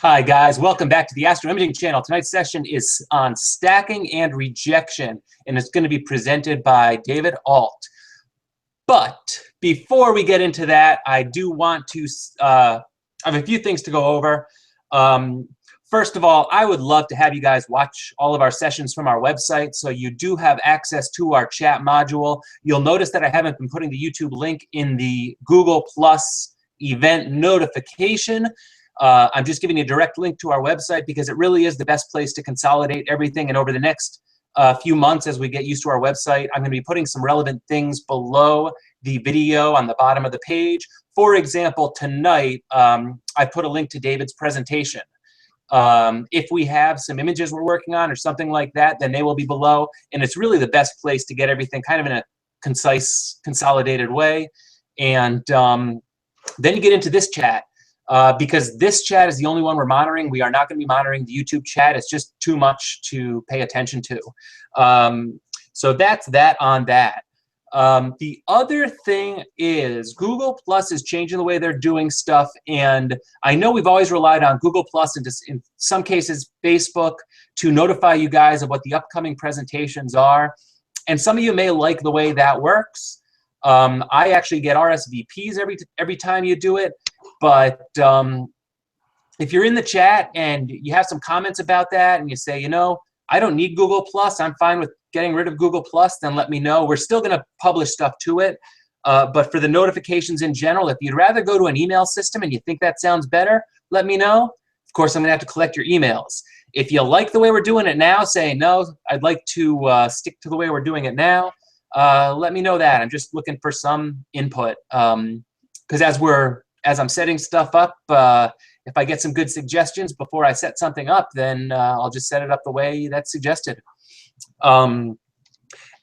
Hi guys, welcome back to the Astro Imaging channel. Tonight's session is on stacking and rejection, and it's going to be presented by David Alt. But before we get into that, I do want to I have a few things to go over. First of all, I would love to have you guys watch all of our sessions from our website, so you do have access to our chat module. You'll notice that I haven't been putting the YouTube link in the Google Plus event notification. I'm just giving you a direct link to our website because it really is the best place to consolidate everything. And over the next few months, as we get used to our website, I'm going to be putting some relevant things below the video on the bottom of the page. For example, tonight, I put a link to David's presentation. If we have some images we're working on or something like that, then they will be below. And it's really the best place to get everything kind of in a concise, consolidated way. And then you get into this chat. Because this chat is the only one we're monitoring. We are not going to be monitoring the YouTube chat. It's just too much to pay attention to. So that's that on that. The other thing is Google Plus is changing the way they're doing stuff. And I know we've always relied on Google Plus and just in some cases Facebook to notify you guys of what the upcoming presentations are. And some of you may like the way that works. I actually get RSVPs every time you do it. But if you're in the chat and you have some comments about that and you say, you know, I don't need Google Plus, I'm fine with getting rid of Google Plus, then let me know. We're still going to publish stuff to it. But for the notifications in general, if you'd rather go to an email system and you think that sounds better, let me know. Of course, I'm going to have to collect your emails. If you like the way we're doing it now, say, no, I'd like to stick to the way we're doing it now, let me know that. I'm just looking for some input. Because as I'm setting stuff up, if I get some good suggestions before I set something up, then I'll just set it up the way that's suggested. And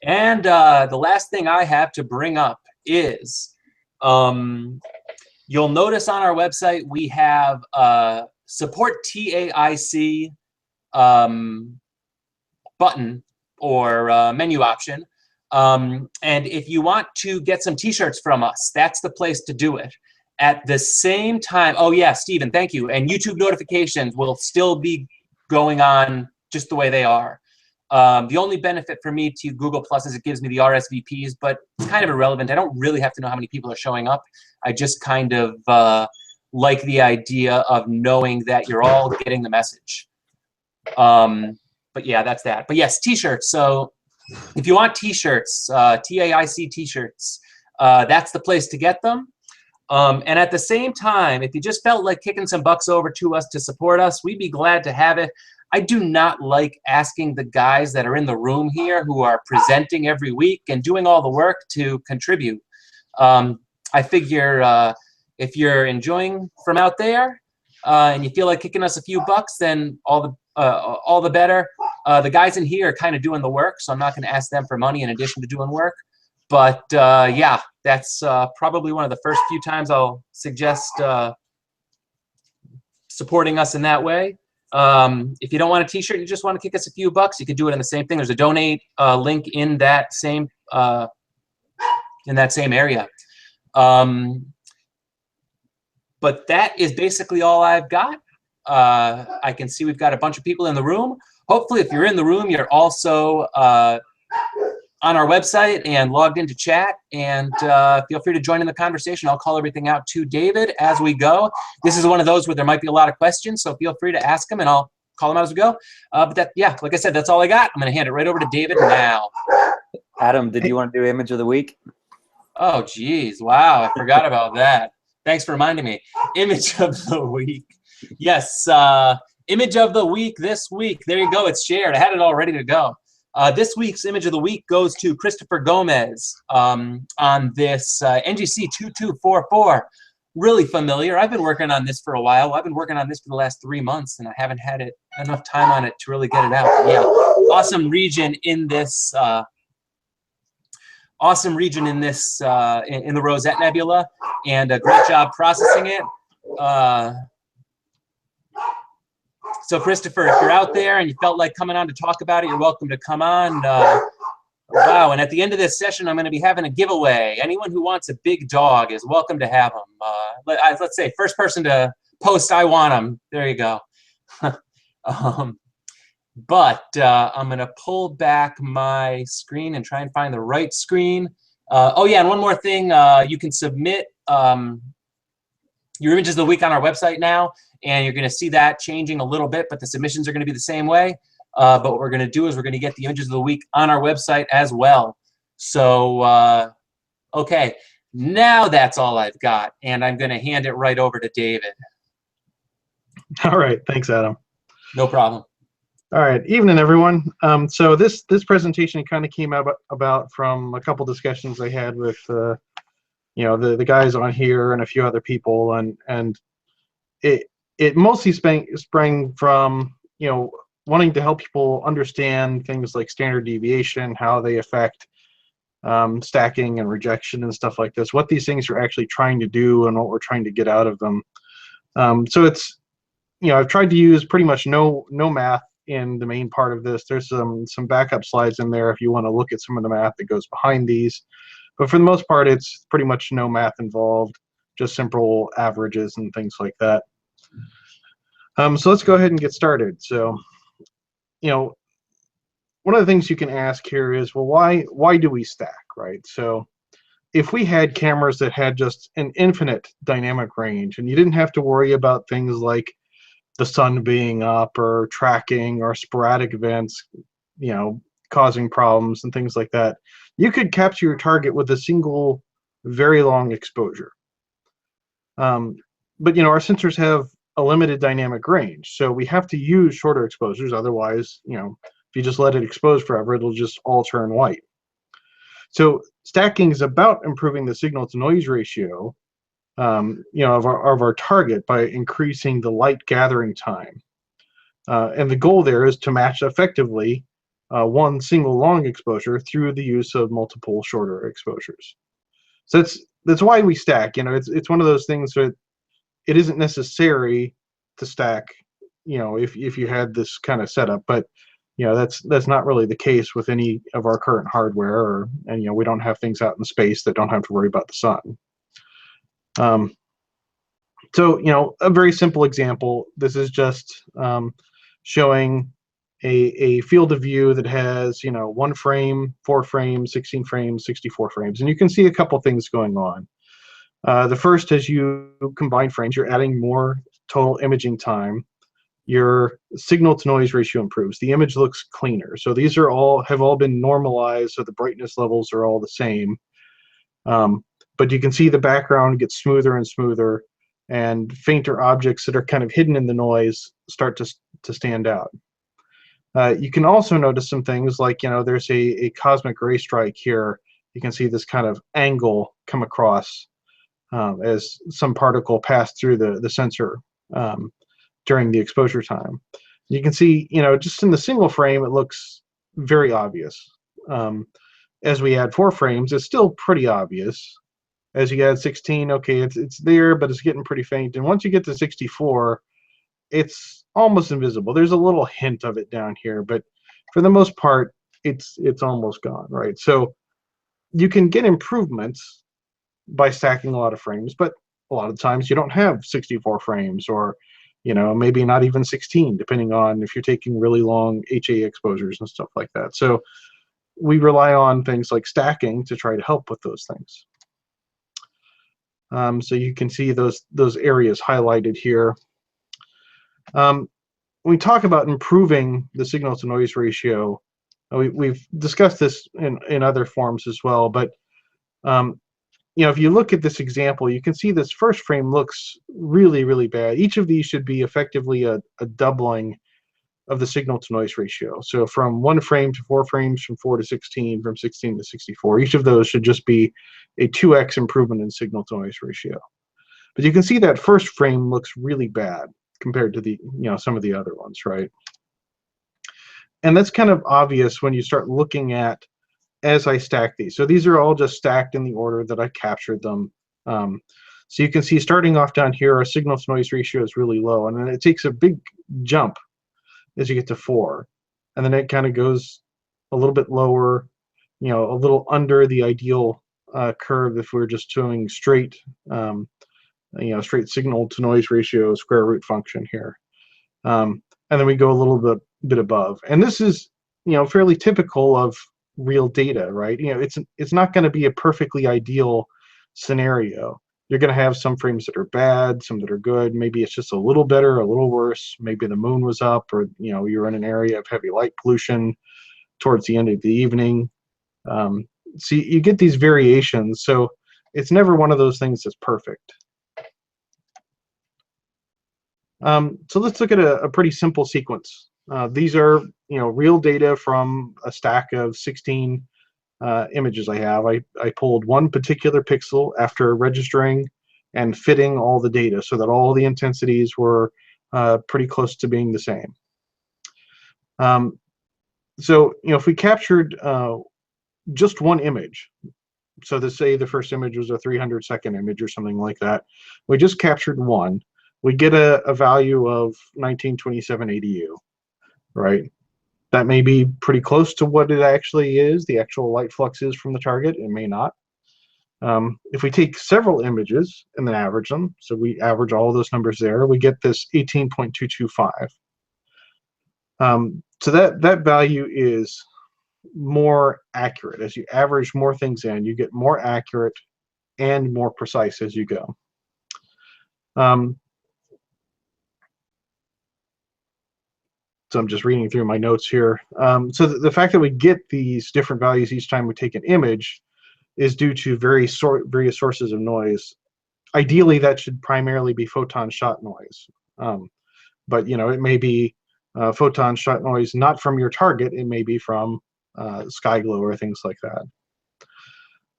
the last thing I have to bring up is you'll notice on our website we have support TAIC button or menu option. And if you want to get some t-shirts from us, that's the place to do it. At the same time, oh yeah, Stephen, thank you. And YouTube notifications will still be going on just the way they are. The only benefit for me to Google Plus is it gives me the RSVPs, but it's kind of irrelevant. I don't really have to know how many people are showing up. I just kind of like the idea of knowing that you're all getting the message. But yeah, that's that. But yes, t-shirts. So if you want t-shirts, TAIC t-shirts, that's the place to get them. And at the same time, if you just felt like kicking some bucks over to us to support us, we'd be glad to have it. I do not like asking the guys that are in the room here who are presenting every week and doing all the work to contribute. I figure if you're enjoying from out there and you feel like kicking us a few bucks, then all the better. The guys in here are kind of doing the work, so I'm not going to ask them for money in addition to doing work. But yeah, that's probably one of the first few times I'll suggest supporting us in that way. If you don't want a t-shirt, you just want to kick us a few bucks, you can do it in the same thing. There's a donate link in that same area. But that is basically all I've got. I can see we've got a bunch of people in the room. Hopefully, if you're in the room, you're also on our website and logged into chat, and feel free to join in the conversation. I'll call everything out to David as we go. This is one of those where there might be a lot of questions, so feel free to ask them and I'll call them out as we go. But that, yeah, like I said, that's all I got. I'm going to hand it right over to David now. Adam, did you want to do image of the week? Oh, geez. Wow, I forgot about that. Thanks for reminding me. Image of the week. Yes, image of the week this week. There you go. It's shared. I had it all ready to go. This week's image of the week goes to Christopher Gomez on this NGC 2244. Really familiar. I've been working on this for a while. I've been working on this for the last 3 months, and I haven't had enough time on it to really get it out. But yeah, awesome region in this. Awesome region in this in the Rosette Nebula, and a great job processing it. So Christopher, if you're out there and you felt like coming on to talk about it, you're welcome to come on. Wow, and at the end of this session, I'm going to be having a giveaway. Anyone who wants a big dog is welcome to have them. Let's say first person to post, I want them. There you go. But I'm going to pull back my screen and try and find the right screen. Oh, yeah, and one more thing. You can submit your images of the week on our website now, and you're going to see that changing a little bit, but the submissions are going to be the same way. But what we're going to do is we're going to get the images of the week on our website as well. So, okay, now that's all I've got, and I'm going to hand it right over to David. All right, thanks, Adam. No problem. All right, evening, everyone. So this presentation kind of came about from a couple discussions I had with the guys on here and a few other people, and it mostly sprang from wanting to help people understand things like standard deviation, how they affect stacking and rejection and stuff like this, what these things are actually trying to do and what we're trying to get out of them. So it's I've tried to use pretty much no math in the main part of this. There's some backup slides in there if you want to look at some of the math that goes behind these. But for the most part, it's pretty much no math involved, just simple averages and things like that. So let's go ahead and get started. So, one of the things you can ask here is, well, why do we stack, right? So if we had cameras that had just an infinite dynamic range and you didn't have to worry about things like the sun being up or tracking or sporadic events, causing problems and things like that, you could capture your target with a single very long exposure. But our sensors have a limited dynamic range, so we have to use shorter exposures. Otherwise, if you just let it expose forever, it'll just all turn white. So stacking is about improving the signal to noise ratio of our target by increasing the light gathering time. And the goal there is to match effectively one single long exposure through the use of multiple shorter exposures. So that's why we stack. It's one of those things that it isn't necessary to stack, if you had this kind of setup, but that's not really the case with any of our current hardware, and we don't have things out in space that don't have to worry about the sun. So, a very simple example. This is just showing a field of view that has, 1 frame, 4 frames, 16 frames, 64 frames. And you can see a couple things going on. The first, as you combine frames, you're adding more total imaging time. Your signal to noise ratio improves. The image looks cleaner. So these have all been normalized, so the brightness levels are all the same. But you can see the background gets smoother and smoother, and fainter objects that are kind of hidden in the noise start to stand out. You can also notice some things like, there's a cosmic ray strike here. You can see this kind of angle come across as some particle passed through the sensor during the exposure time. You can see, just in the single frame, it looks very obvious. As we add 4 frames, it's still pretty obvious. As you add 16, okay, it's there, but it's getting pretty faint. And once you get to 64, it's almost invisible. There's a little hint of it down here, but for the most part, it's almost gone, right? So you can get improvements by stacking a lot of frames, but a lot of times you don't have 64 frames, or maybe not even 16, depending on if you're taking really long HA exposures and stuff like that. So we rely on things like stacking to try to help with those things. So you can see those areas highlighted here. When we talk about improving the signal to noise ratio, we've discussed this in other forms as well, but if you look at this example, you can see this first frame looks really, really bad. Each of these should be effectively a doubling of the signal to noise ratio. So from 1 frame to 4 frames, from 4 to 16, from 16 to 64, each of those should just be a 2x improvement in signal to noise ratio. But you can see that first frame looks really bad compared to the some of the other ones, right? And that's kind of obvious when you start looking at as I stack these. So these are all just stacked in the order that I captured them. So you can see starting off down here, our signal to noise ratio is really low, and then it takes a big jump as you get to 4, and then it kind of goes a little bit lower, a little under the ideal curve if we're just doing straight, straight signal to noise ratio square root function here. And then we go a little bit above. And this is, fairly typical of real data, right? It's not going to be a perfectly ideal scenario. You're going to have some frames that are bad, some that are good. Maybe it's just a little better, a little worse. Maybe the moon was up, or you're in an area of heavy light pollution towards the end of the evening. So you get these variations. So it's never one of those things that's perfect. So let's look at a pretty simple sequence. These are real data from a stack of 16 images I have. I pulled one particular pixel after registering and fitting all the data so that all the intensities were pretty close to being the same. So if we captured just one image, so to say the first image was a 300-second image or something like that, we just captured one, we get a value of 1927 ADU, right? That may be pretty close to what it actually is, the actual light flux is from the target. It may not. If we take several images and then average them, so we average all of those numbers there, we get this 18.225. So that value is more accurate. As you average more things in, you get more accurate and more precise as you go. So I'm just reading through my notes here. So the fact that we get these different values each time we take an image is due to various sources of noise. Ideally, that should primarily be photon shot noise. But it may be photon shot noise not from your target. It may be from sky glow or things like that.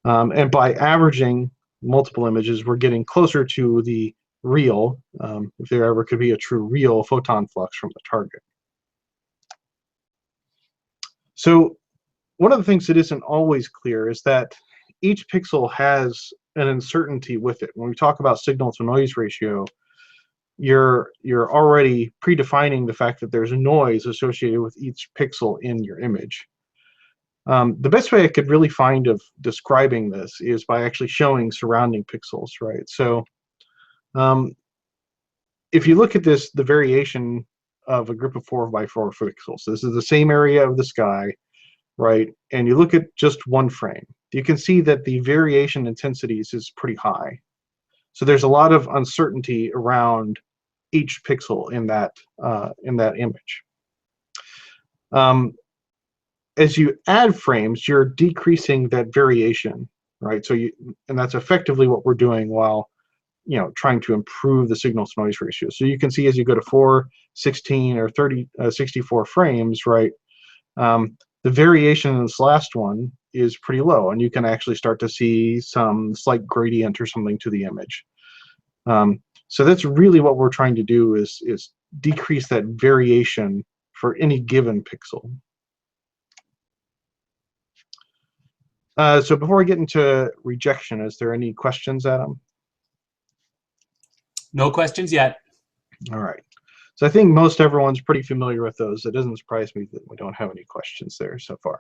And by averaging multiple images, we're getting closer to the real, if there ever could be a true real photon flux from the target. So one of the things that isn't always clear is that each pixel has an uncertainty with it. When we talk about signal to noise ratio, you're already predefining the fact that there's a noise associated with each pixel in your image. The best way I could really find of describing this is by actually showing surrounding pixels, right? So if you look at this, the variation of a group of 4x4 pixels, this is the same area of the sky, right? And you look at just one frame, you can see that the variation intensities is pretty high. So there's a lot of uncertainty around each pixel in that image. As you add frames, you're decreasing that variation, right? So and that's effectively what we're doing while trying to improve the signal to noise ratio. So you can see as you go to 4, 16, or 30, 64 frames, right? The variation in this last one is pretty low, and you can actually start to see some slight gradient or something to the image. So that's really what we're trying to do is decrease that variation for any given pixel. So before we get into rejection, is there any questions, Adam? No questions yet. All right. So I think most everyone's pretty familiar with those. It doesn't surprise me that we don't have any questions there so far.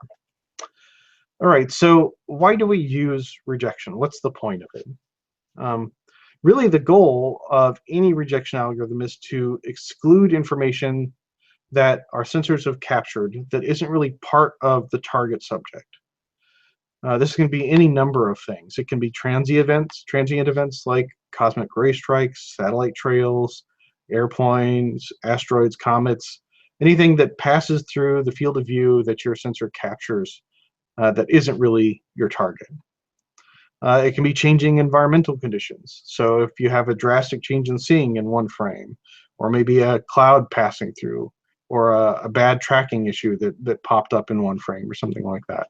All right. So why do we use rejection? What's the point of it? Really, the goal of any rejection algorithm is to exclude information that our sensors have captured that isn't really part of the target subject. This can be any number of things. It can be transient events like cosmic ray strikes, satellite trails, airplanes, asteroids, comets, anything that passes through the field of view that your sensor captures that isn't really your target. It can be changing environmental conditions. So if you have a drastic change in seeing in one frame, or maybe a cloud passing through, or a bad tracking issue that popped up in one frame or something like that.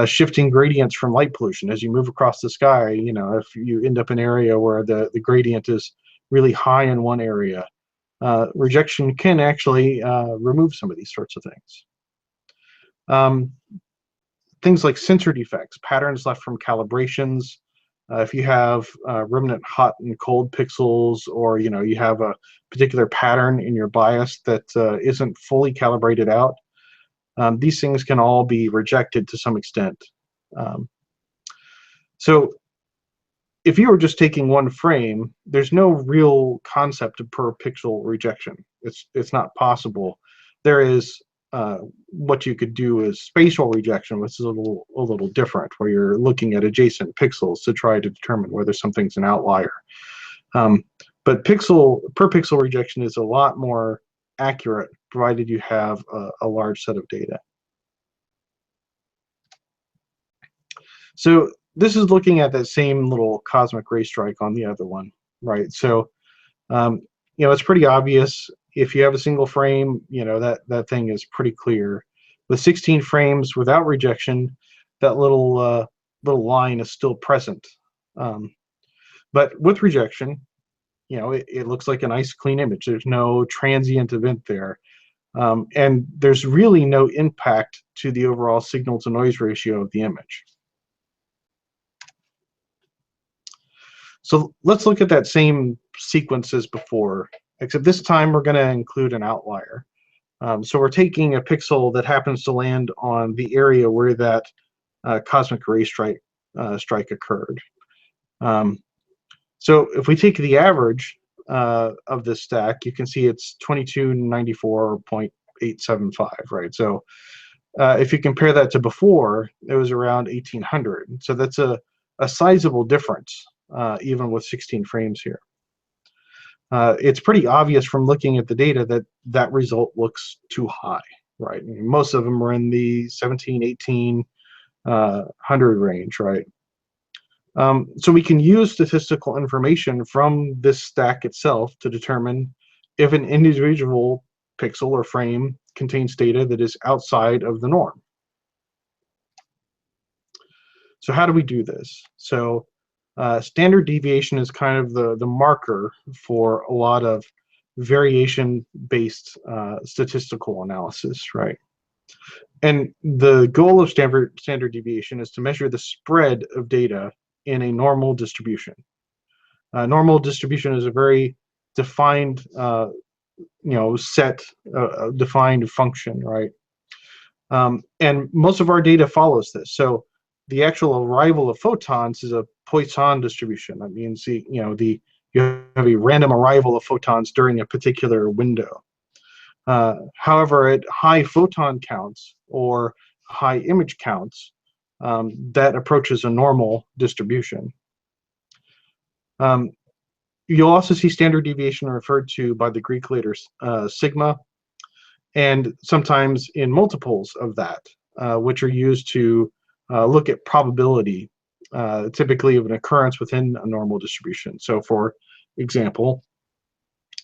Shifting gradients from light pollution as you move across the sky. If you end up in an area where the gradient is really high in one area, rejection can actually remove some of these sorts of things. Things like sensor defects, patterns left from calibrations. If you have remnant hot and cold pixels, or you have a particular pattern in your bias that isn't fully calibrated out, these things can all be rejected to some extent. So if you were just taking one frame, there's no real concept of per pixel rejection. It's not possible. There is what you could do is spatial rejection, which is a little different, where you're looking at adjacent pixels to try to determine whether something's an outlier. But per pixel rejection is a lot more accurate, provided you have a large set of data. So this is looking at that same little cosmic ray strike on the other one, right? So, it's pretty obvious. If you have a single frame, that thing is pretty clear. With 16 frames without rejection, that little line is still present. But with rejection, it looks like a nice clean image. There's no transient event there. And there's really no impact to the overall signal to noise ratio of the image. So let's look at that same sequence as before, except this time we're going to include an outlier. So we're taking a pixel that happens to land on the area where that cosmic ray strike occurred. So if we take the average of this stack, you can see it's 2294.875, right? So if you compare that to before, it was around 1800. So that's a sizable difference, even with 16 frames here. It's pretty obvious from looking at the data that that result looks too high, right? Most of them are in the 17, 18, 100 range, right? So we can use statistical information from this stack itself to determine if an individual pixel or frame contains data that is outside of the norm. So how do we do this? So standard deviation is kind of the marker for a lot of variation-based statistical analysis, right? And the goal of standard deviation is to measure the spread of data in a normal distribution. Normal distribution is a very defined, defined function, right? And most of our data follows this. So the actual arrival of photons is a Poisson distribution. That means you have a random arrival of photons during a particular window. However, at high photon counts or high image counts, that approaches a normal distribution. You'll also see standard deviation referred to by the Greek letters sigma, and sometimes in multiples of that, which are used to look at probability, typically of an occurrence within a normal distribution. So for example,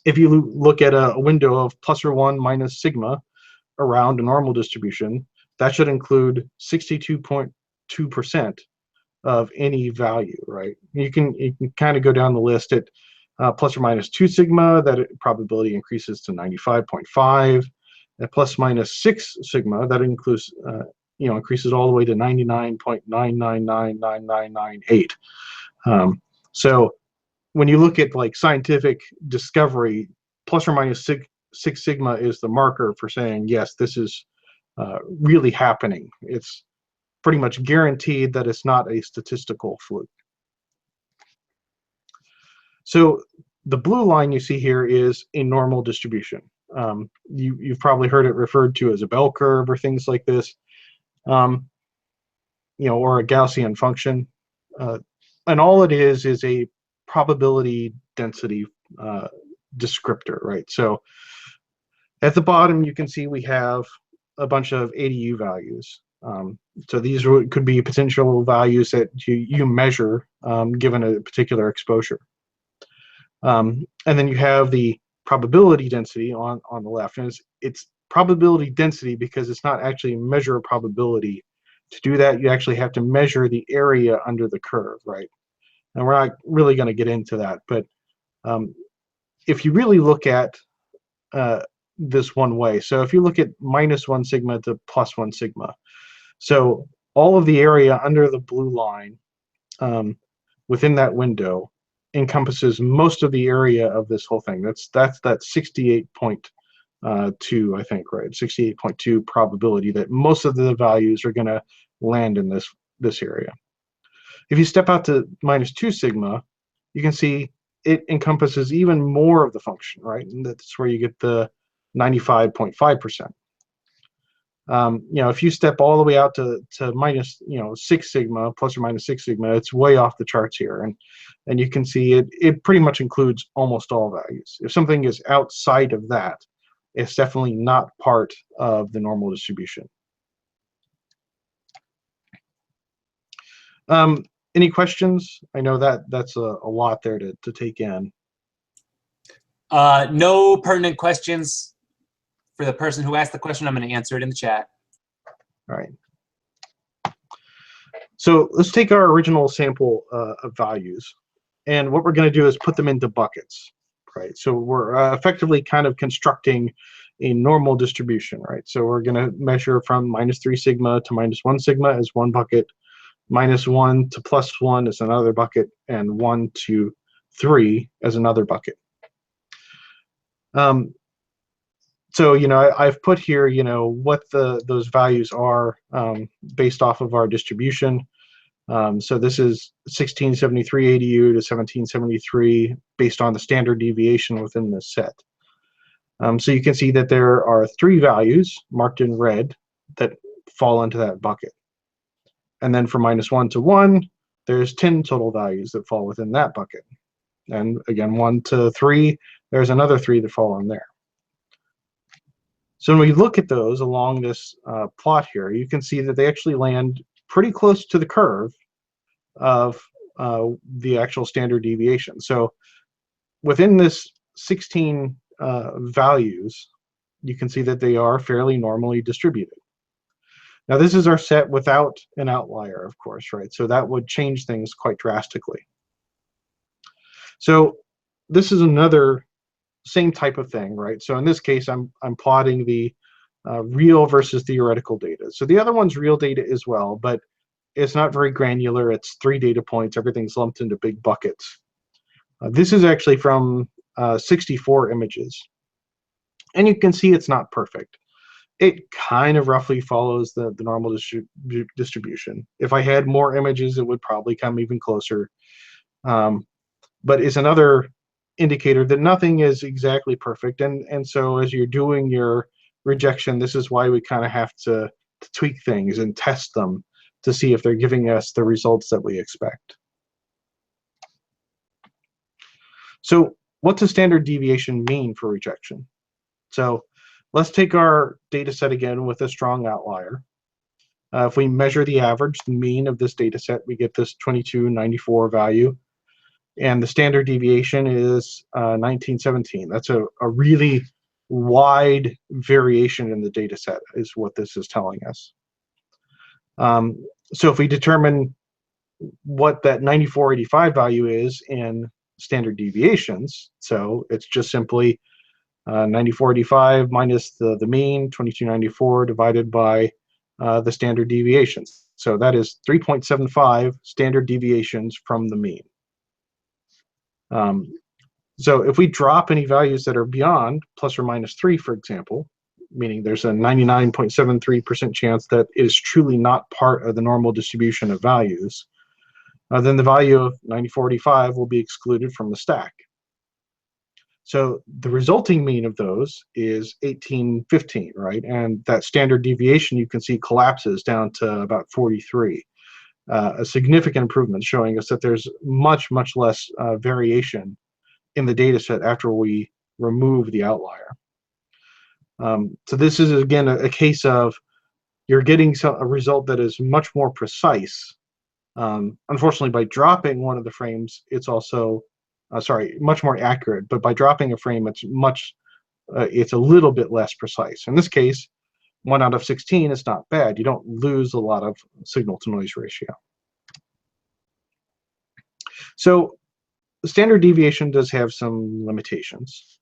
if you look at a window of plus or 1 minus sigma around a normal distribution, that should include 62.2% of any value, right? You can kind of go down the list at plus or minus 2 sigma, that probability increases to 95.5. At plus minus 6 sigma, that includes increases all the way to 99.9999998. So when you look at like scientific discovery, plus or minus 6 sigma is the marker for saying, yes, this is really happening. It's pretty much guaranteed that it's not a statistical fluke. So the blue line you see here is a normal distribution. You've probably heard it referred to as a bell curve or things like this, or a Gaussian function. And all it is a probability density descriptor, right? So at the bottom, you can see we have a bunch of ADU values. So these could be potential values that you measure given a particular exposure. And then you have the probability density on the left. And it's probability density because it's not actually measure a probability. To do that, you actually have to measure the area under the curve, right? And we're not really going to get into that. But if you really look at this one way, so if you look at minus 1 sigma to plus 1 sigma, so all of the area under the blue line within that window encompasses most of the area of this whole thing. That's that 68.2, I think, right? 68.2 probability that most of the values are going to land in this area. If you step out to -2 sigma, you can see it encompasses even more of the function, right? And that's where you get the 95.5%. If you step all the way out to minus 6 sigma, plus or minus 6 sigma, it's way off the charts here, and you can see it pretty much includes almost all values. If something is outside of that, it's definitely not part of the normal distribution. Any questions? I know that's a lot there to take in. No pertinent questions. For the person who asked the question, I'm going to answer it in the chat. All right. So let's take our original sample of values, and what we're going to do is put them into buckets, right? So we're effectively kind of constructing a normal distribution, right? So we're going to measure from -3 sigma to -1 sigma as one bucket, -1 to +1 as another bucket, and 1 to 3 as another bucket. So I've put here what those values are based off of our distribution. So this is 1673 ADU to 1773 based on the standard deviation within this set. So you can see that there are 3 values marked in red that fall into that bucket. And then from -1 to 1, there's 10 total values that fall within that bucket. And again, 1 to 3, there's another 3 that fall in there. So when we look at those along this plot here, you can see that they actually land pretty close to the curve of the actual standard deviation. So within this 16 values, you can see that they are fairly normally distributed. Now this is our set without an outlier, of course, right? So that would change things quite drastically. So this is another same type of thing, right? So in this case, I'm plotting the real versus theoretical data. So the other one's real data as well, but it's not very granular. It's 3 data points. Everything's lumped into big buckets. This is actually from 64 images. And you can see it's not perfect. It kind of roughly follows the normal distribution. If I had more images, it would probably come even closer. But it's another indicator that nothing is exactly perfect, and so as you're doing your rejection, this is why we kind of have to tweak things and test them to see if they're giving us the results that we expect. So what does standard deviation mean for rejection? So let's take our data set again with a strong outlier. If we measure the average, the mean of this data set, we get this 2294 value. And the standard deviation is 1917. That's a really wide variation in the data set is what this is telling us. So if we determine what that 9485 value is in standard deviations, so it's just simply 9485 minus the mean, 2294, divided by the standard deviations. So that is 3.75 standard deviations from the mean. So if we drop any values that are beyond plus or minus 3, for example, meaning there's a 99.73% chance that it is truly not part of the normal distribution of values, then the value of 9485 will be excluded from the stack. So the resulting mean of those is 1815, right? And that standard deviation you can see collapses down to about 43. A significant improvement showing us that there's much, much less variation in the data set after we remove the outlier. So this is, again, a case of you're getting a result that is much more precise. Unfortunately, by dropping one of the frames, it's also, much more accurate. But by dropping a frame, it's a little bit less precise. In this case, 1 out of 16 is not bad. You don't lose a lot of signal-to-noise ratio. So the standard deviation does have some limitations.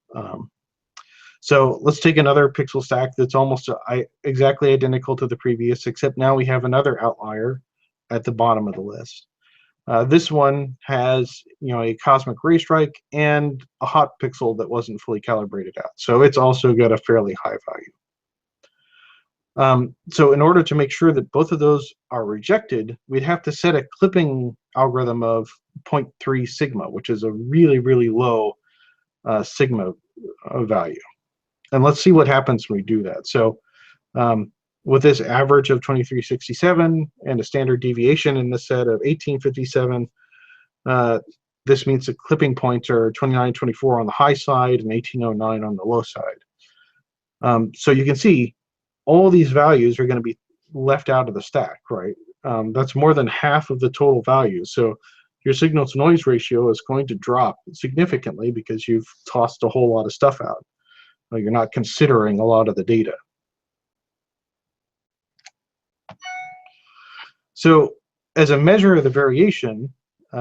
So let's take another pixel stack that's almost exactly identical to the previous, except now we have another outlier at the bottom of the list. This one has, a cosmic ray strike and a hot pixel that wasn't fully calibrated out. So it's also got a fairly high value. So in order to make sure that both of those are rejected, we'd have to set a clipping algorithm of 0.3 sigma, which is a really, really low sigma value. And let's see what happens when we do that. So with this average of 2367 and a standard deviation in the set of 1857, this means the clipping points are 2924 on the high side and 1809 on the low side. So you can see all these values are going to be left out of the stack, right? That's more than half of the total values. So your signal to noise ratio is going to drop significantly because you've tossed a whole lot of stuff out. You're not considering a lot of the data. So as a measure of the variation,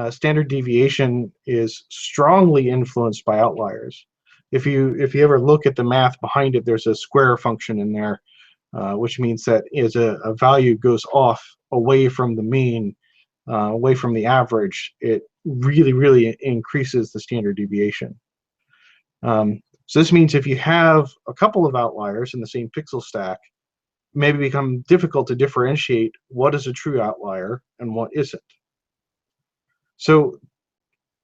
standard deviation is strongly influenced by outliers. If you ever look at the math behind it, there's a square function in there, which means that as a value goes off away from the mean, away from the average, it really, really increases the standard deviation. So this means if you have a couple of outliers in the same pixel stack, it may become difficult to differentiate what is a true outlier and what isn't. So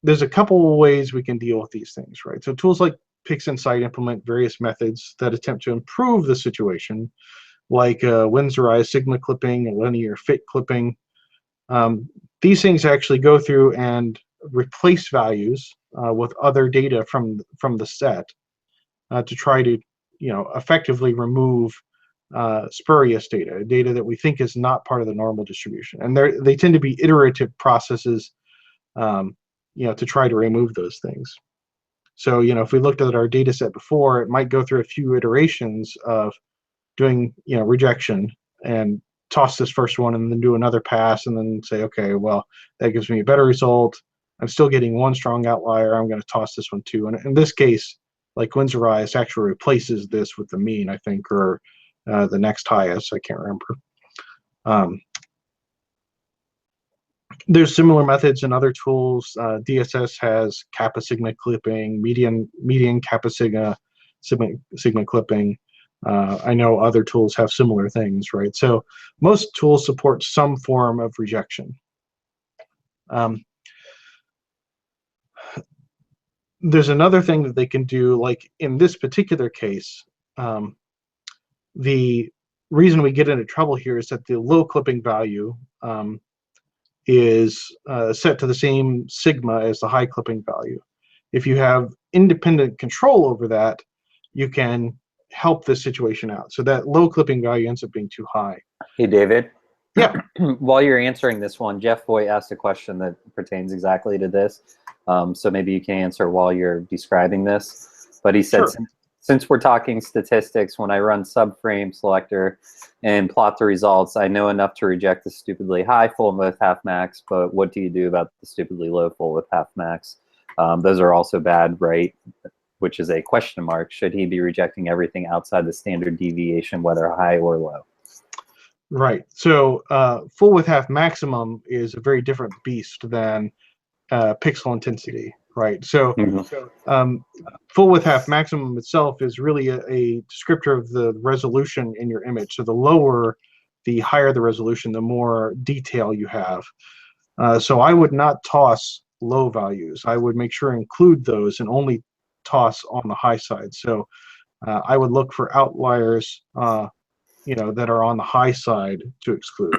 there's a couple of ways we can deal with these things, right? So tools like PixInsight implement various methods that attempt to improve the situation, like Winsorized sigma clipping and linear fit clipping. These things actually go through and replace values with other data from the set to try to, effectively remove spurious data that we think is not part of the normal distribution. And they tend to be iterative processes, to try to remove those things. So, if we looked at our data set before, it might go through a few iterations of doing, rejection and toss this first one and then do another pass and then say, okay, well, that gives me a better result. I'm still getting one strong outlier. I'm going to toss this one too. And in this case, like Winsorized actually replaces this with the mean, I think, or the next highest. I can't remember. There's similar methods in other tools. DSS has kappa sigma clipping, median kappa sigma clipping. I know other tools have similar things, right? So most tools support some form of rejection. There's another thing that they can do, like in this particular case, the reason we get into trouble here is that the low clipping value is set to the same sigma as the high clipping value. If you have independent control over that, you can help this situation out. So that low clipping value ends up being too high. Hey, David. Yeah. While you're answering this one, Jeff Voigt asked a question that pertains exactly to this. So maybe you can answer while you're describing this. But he said, Sure. Since we're talking statistics, when I run subframe selector and plot the results, I know enough to reject the stupidly high full width half max, but what do you do about the stupidly low full width half max? Those are also bad, right? Which is a question mark. Should he be rejecting everything outside the standard deviation, whether high or low? Right. So full width half maximum is a very different beast than pixel intensity, right? So full width half maximum itself is really a descriptor of the resolution in your image. So the lower, the higher the resolution, the more detail you have. So I would not toss low values. I would make sure to include those and only toss on the high side. So I would look for outliers that are on the high side to exclude.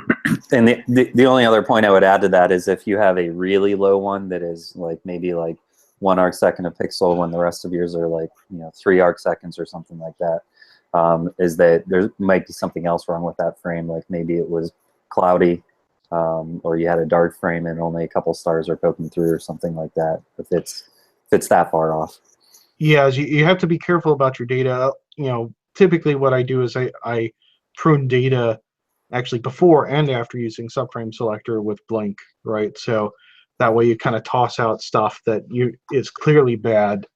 And the only other point I would add to that is if you have a really low one that is like maybe like 1 arc second a pixel when the rest of yours are like 3 arc seconds or something like that, is that there might be something else wrong with that frame. Like maybe it was cloudy, or you had a dark frame and only a couple stars are poking through or something like that. If it's that far off. Yeah, you have to be careful about your data. Typically what I do is I prune data actually before and after using subframe selector with blink, right? So that way you kind of toss out stuff that is clearly bad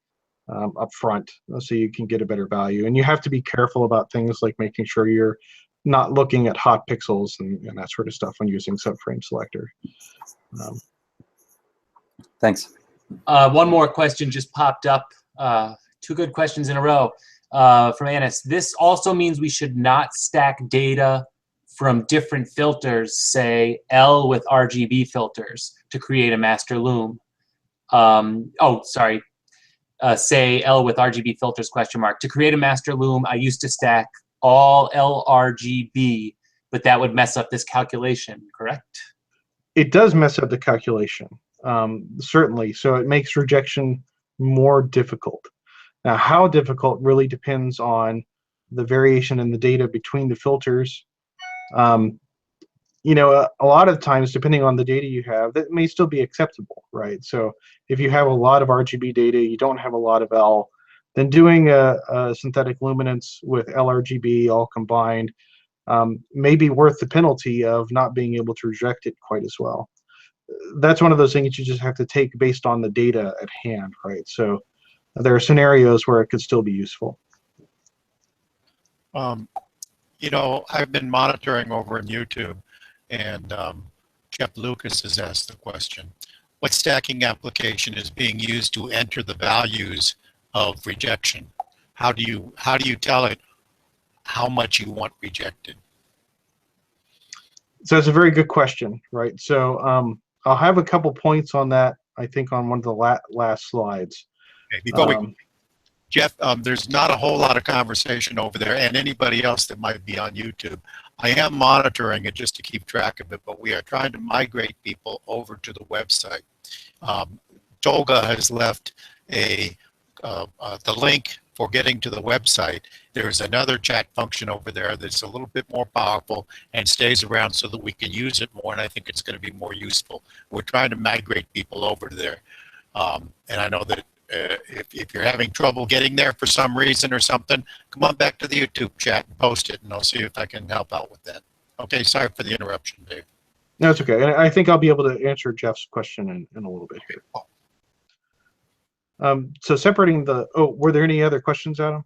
up front, so you can get a better value. And you have to be careful about things like making sure you're not looking at hot pixels and that sort of stuff when using subframe selector. Thanks. One more question just popped up. 2 good questions in a row. from Anis, this also means we should not stack data from different filters, say L with RGB filters, to create a master loom. Say L with RGB filters, question mark. To create a master loom, I used to stack all LRGB, but that would mess up this calculation, correct? It does mess up the calculation, certainly. So it makes rejection more difficult. Now, how difficult really depends on the variation in the data between the filters. You know, a lot of times, depending on the data you have, that may still be acceptable, right? So if you have a lot of RGB data, you don't have a lot of L, then doing a synthetic luminance with LRGB all combined may be worth the penalty of not being able to reject it quite as well. That's one of those things you just have to take based on the data at hand, right? So there are scenarios where it could still be useful. You know, I've been monitoring over on YouTube, and Jeff Lucas has asked the question, what stacking application is being used to enter the values of rejection? How do you tell it how much you want rejected? So it's a very good question, right? So I'll have a couple points on that, I think, on one of the last slides. Okay, before Jeff, there's not a whole lot of conversation over there, and anybody else that might be on YouTube. I am monitoring it just to keep track of it, but we are trying to migrate people over to the website. Tolga has left the link for getting to the website. There's another chat function over there that's a little bit more powerful and stays around so that we can use it more, and I think it's going to be more useful. We're trying to migrate people over there. And I know that if you're having trouble getting there for some reason or something, come on back to the YouTube chat and post it, and I'll see if I can help out with that. Okay, sorry for the interruption, Dave. No, it's okay. And I think I'll be able to answer Jeff's question in a little bit here. So separating the, were there any other questions, Adam?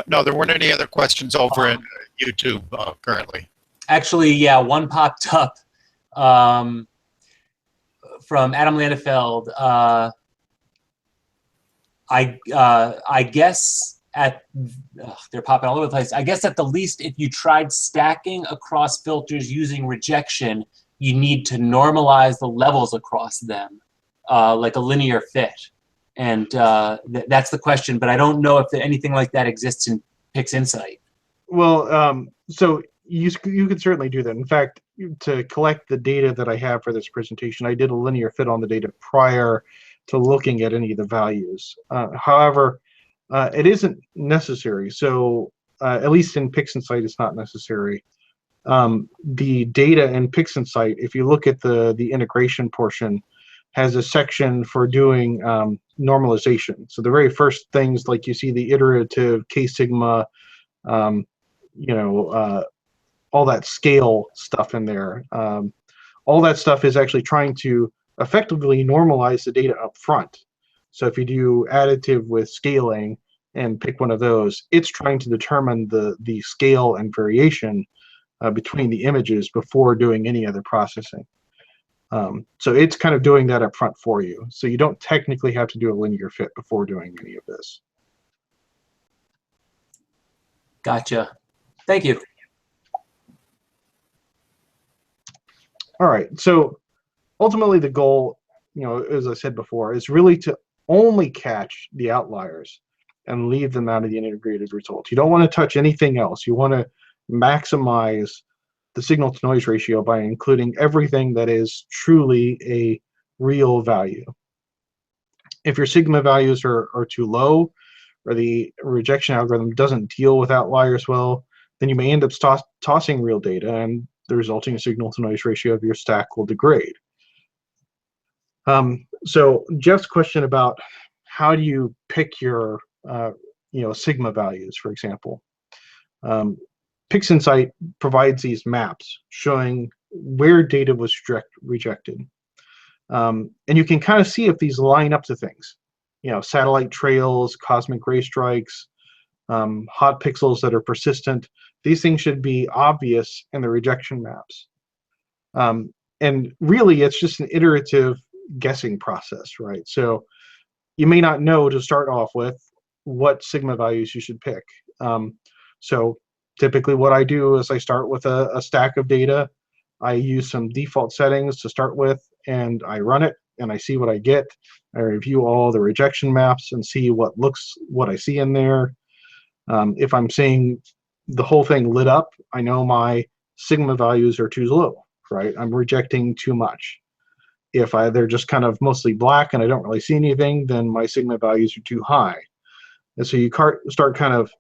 No, there weren't any other questions over in YouTube currently. Actually, yeah, one popped up from Adam Landefeld. I guess they're popping all over the place. I guess at the least, if you tried stacking across filters using rejection, you need to normalize the levels across them, like a linear fit. And that's the question, but I don't know if anything like that exists in PixInsight. Well, so you could certainly do that. In fact, to collect the data that I have for this presentation, I did a linear fit on the data prior to looking at any of the values. However, it isn't necessary. So at least in PixInsight, it's not necessary. The data in PixInsight, if you look at the integration portion, has a section for doing normalization. So the very first things, like you see the iterative K-sigma, all that scale stuff in there. All that stuff is actually trying to effectively normalize the data up front. So if you do additive with scaling and pick one of those, it's trying to determine the scale and variation between the images before doing any other processing. So it's kind of doing that up front for you. So you don't technically have to do a linear fit before doing any of this. Gotcha. Thank you. All right. So ultimately the goal, as I said before, is really to only catch the outliers and leave them out of the integrated result. You don't want to touch anything else. You want to maximize the signal to noise ratio by including everything that is truly a real value. If your sigma values are too low, or the rejection algorithm doesn't deal with outliers well, then you may end up tossing real data, and the resulting signal to noise ratio of your stack will degrade. So Jeff's question about how do you pick your sigma values, for example. PixInsight provides these maps showing where data was rejected. And you can kind of see if these line up to things. Satellite trails, cosmic ray strikes, hot pixels that are persistent. These things should be obvious in the rejection maps. And really, it's just an iterative guessing process, right? So you may not know to start off with what sigma values you should pick. So typically what I do is I start with a stack of data. I use some default settings to start with, and I run it, and I see what I get. I review all the rejection maps and see what I see in there. If I'm seeing the whole thing lit up, I know my sigma values are too low, right? I'm rejecting too much. If they're just kind of mostly black and I don't really see anything, then my sigma values are too high. And so you start kind of,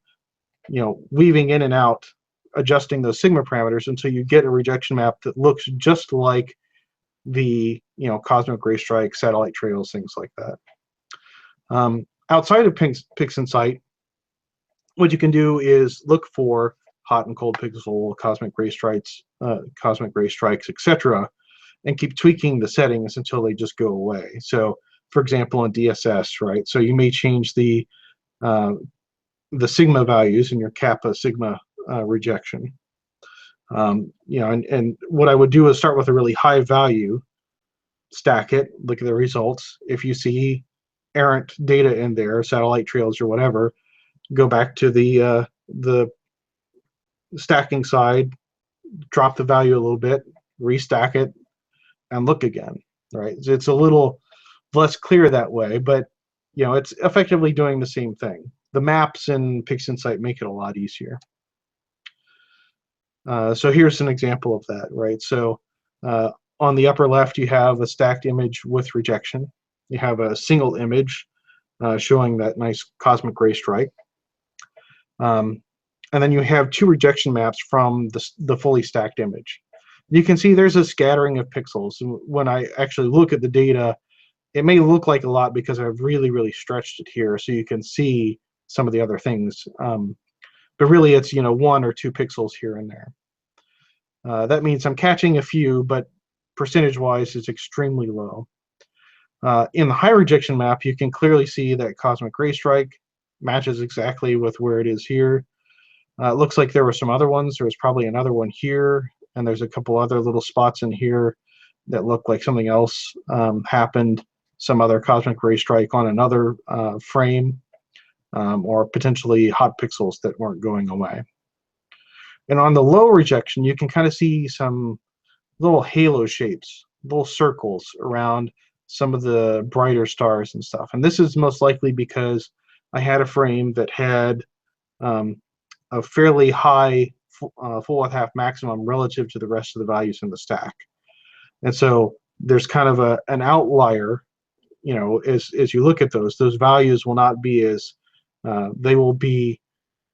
weaving in and out, adjusting those sigma parameters until you get a rejection map that looks just like the cosmic ray strike, satellite trails, things like that. Outside of PixInsight, what you can do is look for hot and cold pixel, cosmic ray strikes, etc., and keep tweaking the settings until they just go away. So, for example, in DSS, right? So you may change the sigma values in your kappa sigma rejection. And what I would do is start with a really high value, stack it, look at the results. If you see errant data in there, satellite trails or whatever, go back to the stacking side, drop the value a little bit, restack it, and look again. Right? It's a little less clear that way, but it's effectively doing the same thing. The maps in PixInsight make it a lot easier. So here's an example of that, right? So on the upper left, you have a stacked image with rejection. You have a single image showing that nice cosmic ray strike. And then you have two rejection maps from the fully stacked image. You can see there's a scattering of pixels. And when I actually look at the data, it may look like a lot because I've really, really stretched it here so you can see some of the other things. But really it's 1 or 2 pixels here and there. That means I'm catching a few, but percentage-wise it's extremely low. In the high rejection map, you can clearly see that cosmic ray strike matches exactly with where it is here. It looks like there were some other ones. There was probably another one here, and there's a couple other little spots in here that look like something else happened, some other cosmic ray strike on another frame, or potentially hot pixels that weren't going away. And on the low rejection, you can kind of see some little halo shapes, little circles around some of the brighter stars and stuff. And this is most likely because I had a frame that had a fairly high full width half maximum relative to the rest of the values in the stack. And so there's kind of an outlier, as you look at those values will not be as, they will be,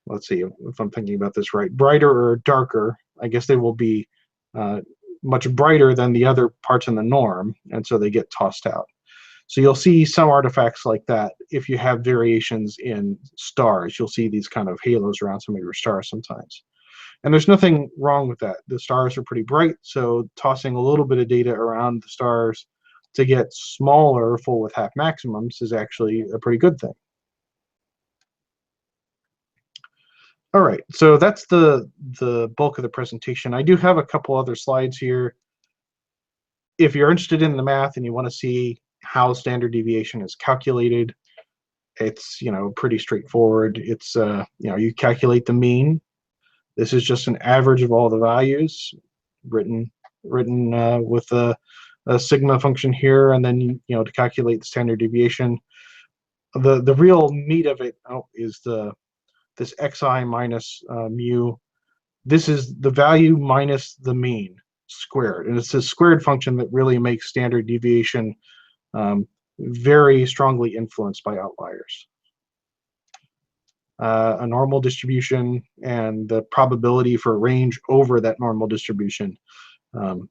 let's see if I'm thinking about this right, brighter or darker. I guess they will be much brighter than the other parts in the norm, and so they get tossed out. So you'll see some artifacts like that. If you have variations in stars, you'll see these kind of halos around some of your stars sometimes. And there's nothing wrong with that. The stars are pretty bright, so tossing a little bit of data around the stars to get smaller full width half maximums is actually a pretty good thing. All right, so that's the bulk of the presentation. I do have a couple other slides here. If you're interested in the math and you want to see how standard deviation is calculated, it's pretty straightforward. It's you calculate the mean. This is just an average of all the values written with a sigma function here, and then to calculate the standard deviation. The real meat of it is this xi minus mu. This is the value minus the mean squared, and it's a squared function that really makes standard deviation very strongly influenced by outliers. A normal distribution and the probability for range over that normal distribution. So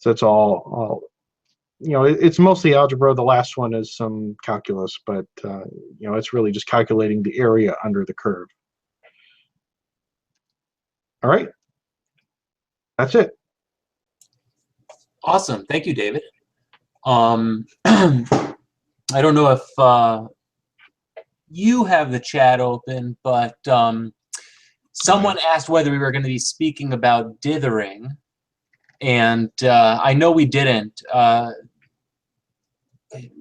it's all it's mostly algebra. The last one is some calculus, but it's really just calculating the area under the curve. All right, that's it. Awesome, thank you, David. I don't know if you have the chat open, but someone asked whether we were going to be speaking about dithering, and I know we didn't.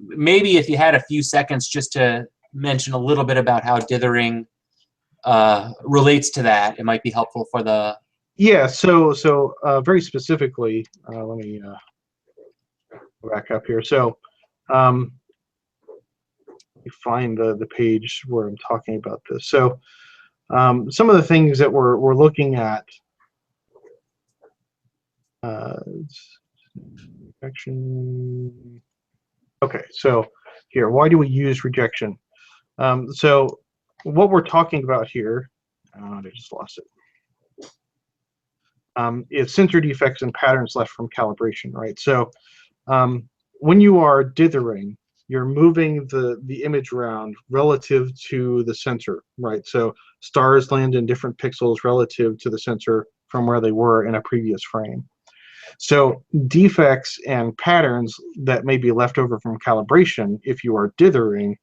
Maybe if you had a few seconds just to mention a little bit about how dithering relates to that, it might be helpful for the. Yeah. So very specifically, let me go back up here. So you find the page where I'm talking about this. So some of the things that we're looking at. Rejection. Okay, so here, why do we use rejection? So what we're talking about here, I just lost it, is sensor defects and patterns left from calibration, right? So when you are dithering, you're moving the image around relative to the sensor, right? So stars land in different pixels relative to the sensor from where they were in a previous frame. So defects and patterns that may be left over from calibration, if you are dithering,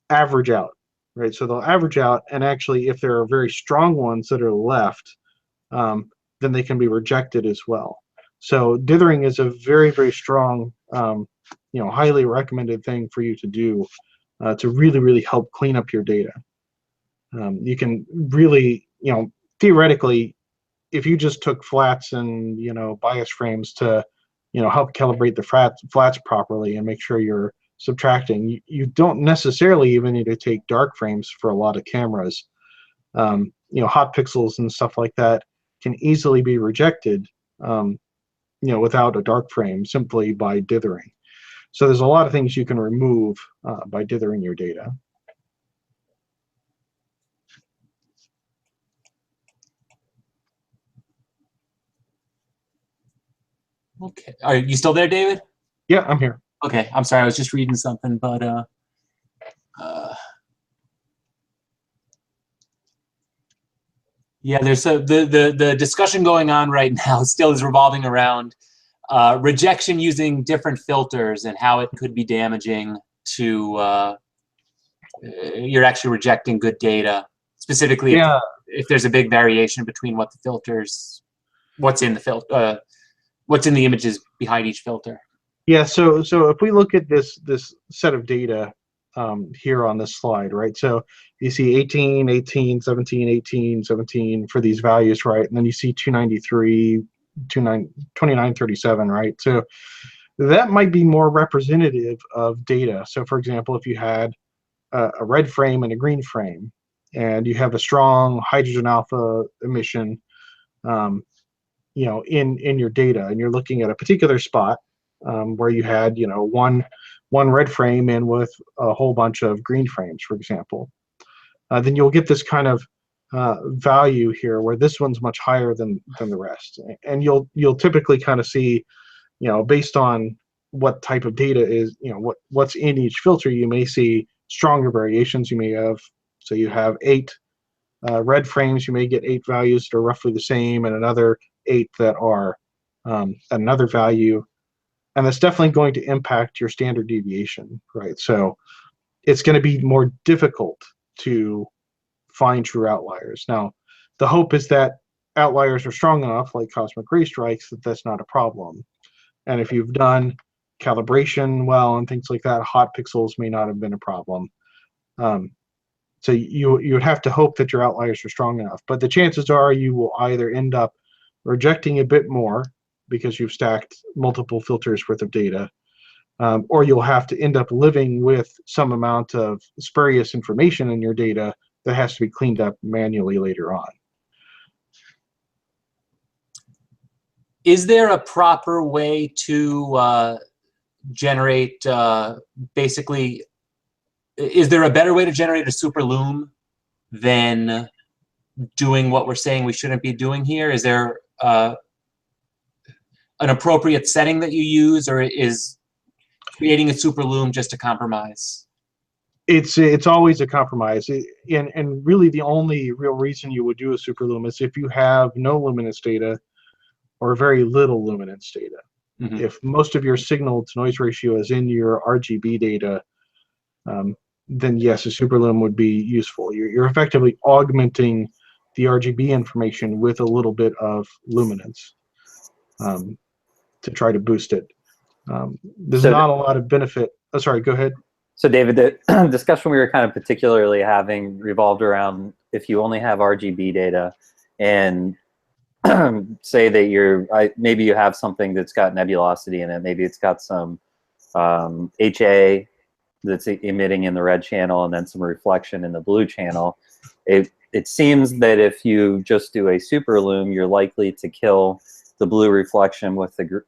average out, right? So they'll average out, and actually, if there are very strong ones that are left, then they can be rejected as well. So dithering is a very, very strong, highly recommended thing for you to do to really, really help clean up your data. You can really, theoretically, if you just took flats and bias frames to help calibrate the flats properly and make sure you're subtracting, you don't necessarily even need to take dark frames for a lot of cameras. Hot pixels and stuff like that can easily be rejected without a dark frame simply by dithering. So there's a lot of things you can remove by dithering your data. Okay, are you still there, David? Yeah, I'm here. Okay, I'm sorry, I was just reading something, but yeah, there's the discussion going on right now still is revolving around rejection using different filters and how it could be damaging to you're actually rejecting good data, specifically if there's a big variation between what the filters, what's in the images behind each filter. Yeah, so if we look at this set of data here on this slide, right? So you see 18, 18, 17, 18, 17 for these values, right? And then you see 293, 2937, right? So that might be more representative of data. So for example, if you had a red frame and a green frame, and you have a strong hydrogen alpha emission, in your data, and you're looking at a particular spot where you had, one red frame in with a whole bunch of green frames, for example, then you'll get this kind of value here where this one's much higher than the rest, and you'll typically kind of see, based on what type of data is, what's in each filter, you may see stronger variations. You may have, so you have 8 red frames, you may get 8 values that are roughly the same, and another 8 that are another value, and that's definitely going to impact your standard deviation, right? So it's going to be more difficult to find true outliers. Now, the hope is that outliers are strong enough, like cosmic ray strikes, that that's not a problem. And if you've done calibration well and things like that, hot pixels may not have been a problem. So you would have to hope that your outliers are strong enough. But the chances are you will either end up rejecting a bit more because you've stacked multiple filters worth of data, or you'll have to end up living with some amount of spurious information in your data that has to be cleaned up manually later on. Is there a proper way to generate, basically, is there a better way to generate a super loom than doing what we're saying we shouldn't be doing here? Is there an appropriate setting that you use, or is creating a super loom just a compromise? It's always a compromise, and really the only real reason you would do a super loom is if you have no luminance data or very little luminance data. Mm-hmm. If most of your signal to noise ratio is in your RGB data, then yes, a super loom would be useful. You're effectively augmenting the RGB information with a little bit of luminance to try to boost it. There's not a lot of benefit. Oh, sorry, go ahead. So David, the discussion we were kind of particularly having revolved around if you only have RGB data and say that maybe you have something that's got nebulosity in it, maybe it's got some HA that's emitting in the red channel and then some reflection in the blue channel. It seems that if you just do a superlume, you're likely to kill the blue reflection with the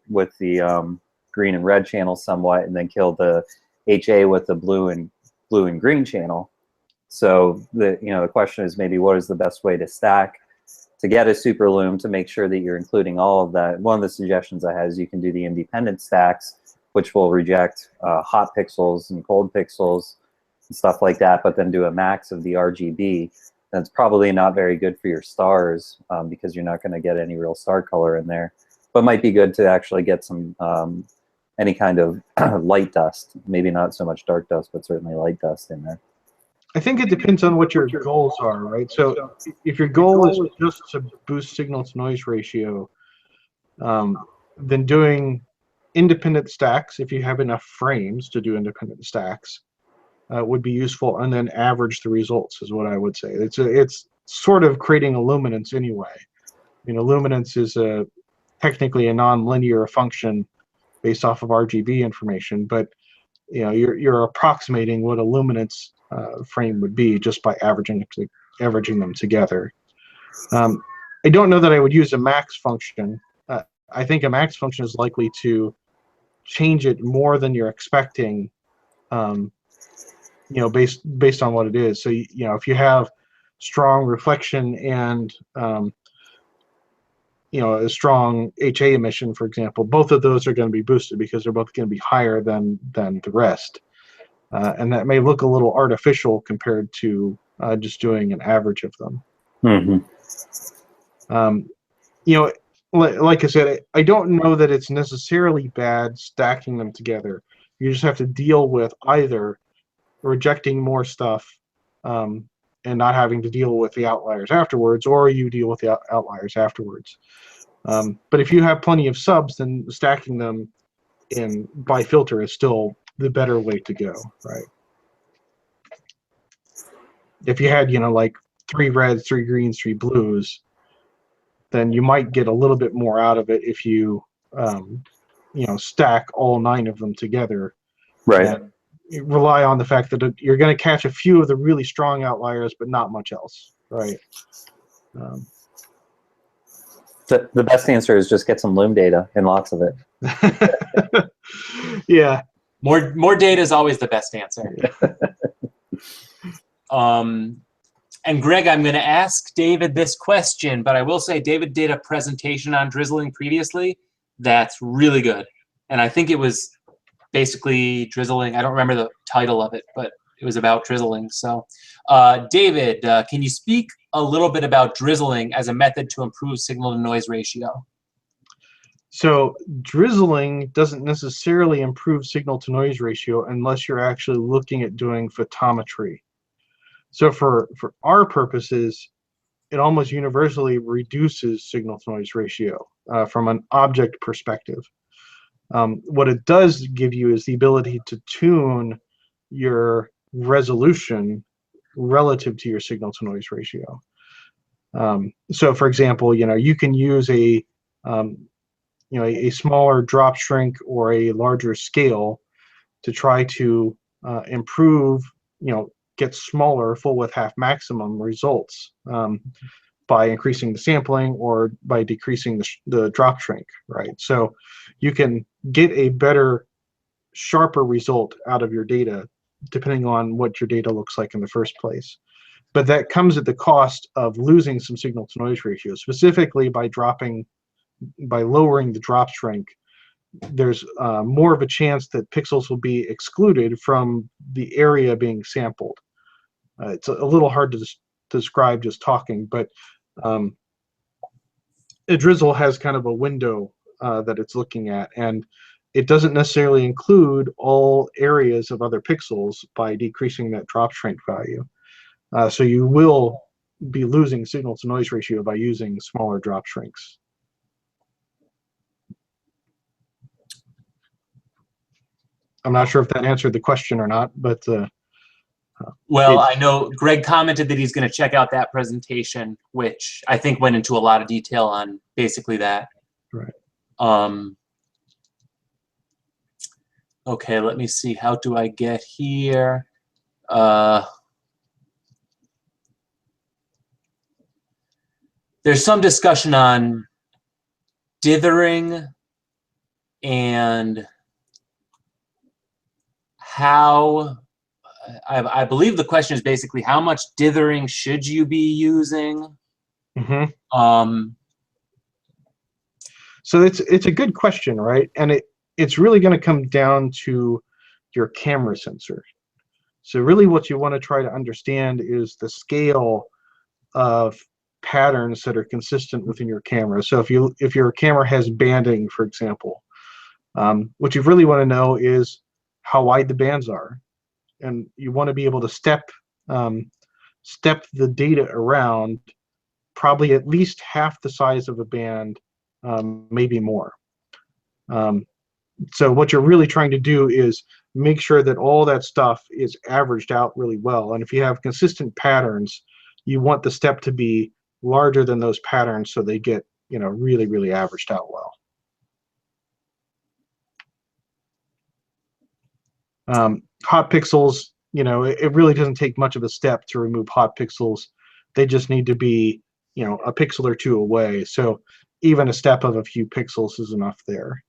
green and red channel somewhat, and then kill the HA with the blue and green channel. So the question is maybe what is the best way to stack to get a superlume to make sure that you're including all of that. One of the suggestions I had is you can do the independent stacks, which will reject hot pixels and cold pixels and stuff like that, but then do a max of the RGB. That's probably not very good for your stars because you're not going to get any real star color in there. But might be good to actually get some any kind of light dust. Maybe not so much dark dust, but certainly light dust in there. I think it depends on what your goals are, right? So if your goal is just to boost signal-to-noise ratio, then doing independent stacks, if you have enough frames to do independent stacks, would be useful, and then average the results is what I would say. It's sort of creating a luminance anyway. Luminance is technically a non-linear function based off of RGB information, but you're approximating what a luminance frame would be just by averaging them together. I don't know that I would use a max function. I think a max function is likely to change it more than you're expecting, based on what it is. So if you have strong reflection and a strong HA emission, for example, both of those are going to be boosted because they're both going to be higher than the rest. And that may look a little artificial compared to just doing an average of them. Mm-hmm. Like I said, I don't know that it's necessarily bad stacking them together. You just have to deal with either rejecting more stuff and not having to deal with the outliers afterwards, or you deal with the outliers afterwards. But if you have plenty of subs, then stacking them by filter is still the better way to go, right? If you had, like 3 reds, 3 greens, 3 blues, then you might get a little bit more out of it if you, stack all 9 of them together. Right. And rely on the fact that you're going to catch a few of the really strong outliers, but not much else, right? The best answer is just get some loom data and lots of it. Yeah. More data is always the best answer. And Greg, I'm going to ask David this question, but I will say David did a presentation on drizzling previously that's really good. And I think it was basically drizzling. I don't remember the title of it, but it was about drizzling. So David, can you speak a little bit about drizzling as a method to improve signal-to-noise ratio? So drizzling doesn't necessarily improve signal-to-noise ratio unless you're actually looking at doing photometry. So for our purposes, it almost universally reduces signal-to-noise ratio from an object perspective. What it does give you is the ability to tune your resolution relative to your signal-to-noise ratio. So, for example, you can use a smaller drop shrink or a larger scale to try to improve, get smaller full width half maximum results by increasing the sampling or by decreasing the drop shrink, right? So you can get a better, sharper result out of your data depending on what your data looks like in the first place. But that comes at the cost of losing some signal-to-noise ratio, specifically by lowering the drop shrink. There's more of a chance that pixels will be excluded from the area being sampled. It's a little hard to describe just talking, but a drizzle has kind of a window that it's looking at, and it doesn't necessarily include all areas of other pixels by decreasing that drop shrink value. So you will be losing signal-to-noise ratio by using smaller drop shrinks. I'm not sure if that answered the question or not, but well, I know Greg commented that he's going to check out that presentation, which I think went into a lot of detail on basically that. Right. Okay, let me see. How do I get here? There's some discussion on dithering and how, I believe the question is basically how much dithering should you be using? So it's a good question, right? And it's really going to come down to your camera sensor. So really what you want to try to understand is the scale of patterns that are consistent within your camera. So if your camera has banding, for example, what you really want to know is how wide the bands are. And you want to be able to step the data around probably at least half the size of a band, maybe more. So what you're really trying to do is make sure that all that stuff is averaged out really well. And if you have consistent patterns, you want the step to be larger than those patterns so they get, really, really averaged out well. Hot pixels, it really doesn't take much of a step to remove hot pixels. They just need to be, a pixel or two away. So even a step of a few pixels is enough there.